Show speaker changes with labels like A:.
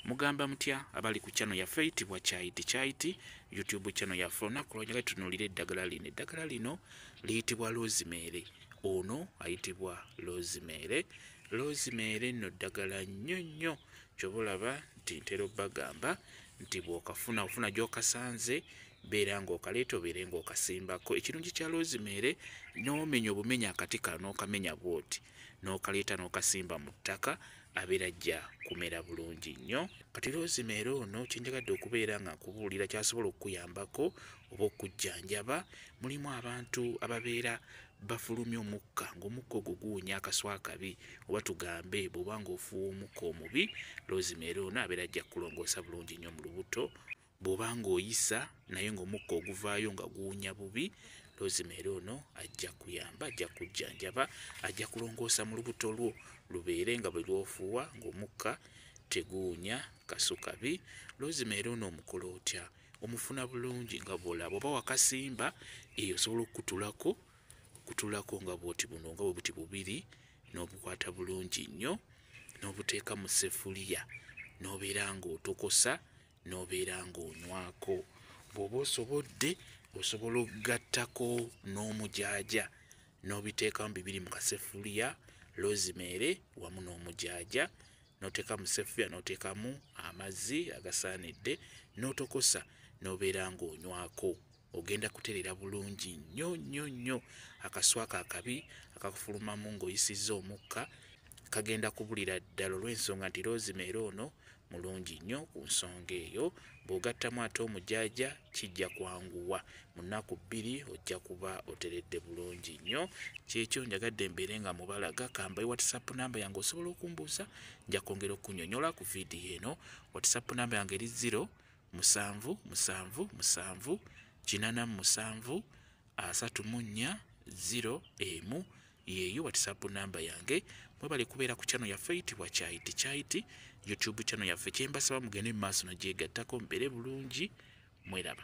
A: Mugamba mutya abali ku channel yaffe eyitibwa Kyaiti YouTube channel yaffe olunaku lw'olyaga tunuulira eddagala lino. Eddagala lino liyitibwa Rosemary. Ono ayitibwa Rosemary. Rosemary nno ddagala nnyo ky'oba olaba nti ntera obbagamba nti bw'okafuna gy'okasanze beera ng'okaleeta obeere ng'okasimbako. Ekirungi kya Rosemary n'omenya obumenya akati kano n'okamenya bw'oti n'okaleeta n'okasimba mu ttaka abeera ajja kumera bulungi nnyo. Kati Rosemary ono kyenjagadde okubeera nga nkubuulira kyasobola okukuyambako oba okujjanjaba, mulimu abantu ababeera bafulumya omukka ng'omukka ogwo guwunya akaswa akabi, oba tugambe bw'oba ng'ofuuwa omukka omubi, Rosemary ono abeera ajja kulongoosa bulungi nnyo mu lubuto. Bw'oba ng'oyisa naye ng'omukka oguvaayo nga guwunya bubi, Rosemary ono ajja kuyamba, ajja kujjanjaba, ajja kulongoosa mu lubuto lwo lubeere nga bwe lwofuuwa ng'omukka teguwunya kasu kabi. Rosemary ono omukola otya? Omufuna bulungi nga bw'olaba oba wakasimba eyo osobola okutulako nga bw'oti buno nga bwe buti bubiri, n'obukwata bulungi nnyo n'obuteeka mu ssefuliya n'obeera ng'otokosa n'obeera ng'onywako. Bw'oba osobodde osobola okugattako n'omujaaja n'obiteekamu bibiri mu kaseffuliya, Rosemary wamu n'omujaaja n'oteeka mu ssefuliya n'oteekamu amazzi agasaanidde n'otokosa n'obeera ng'onywako. Ogenda kutereera bulungi nnyo. Akaswa ako akabi akakufulumamu ng'oyisizza omukka kagenda kubulira ddala olw'ensonga nti Rosemary ono mulungi nnyo ku nsonga eyo. Bw'ogattamu ate omujaaja kijja kwanguwa, mu nnaku 2 ojja kuba oteredde bulungi nnyo. Kyekyo njagadde mbeere nga mubalaga. Kambaye WhatsApp namba yange osobola okumbuuza, nja kwongera okunnyonnyola ku vidiyo eno. WhatsApp namba yange eri 0777737 yeeyo WhatsApp namba yange. Mwebale kubeera ku channel yaffe eyitibwa Kyaiti YouTube channel yaffe. Kyembasaba mugende mu maaso n'ogyegattako mbeere bulungi. Mweraba.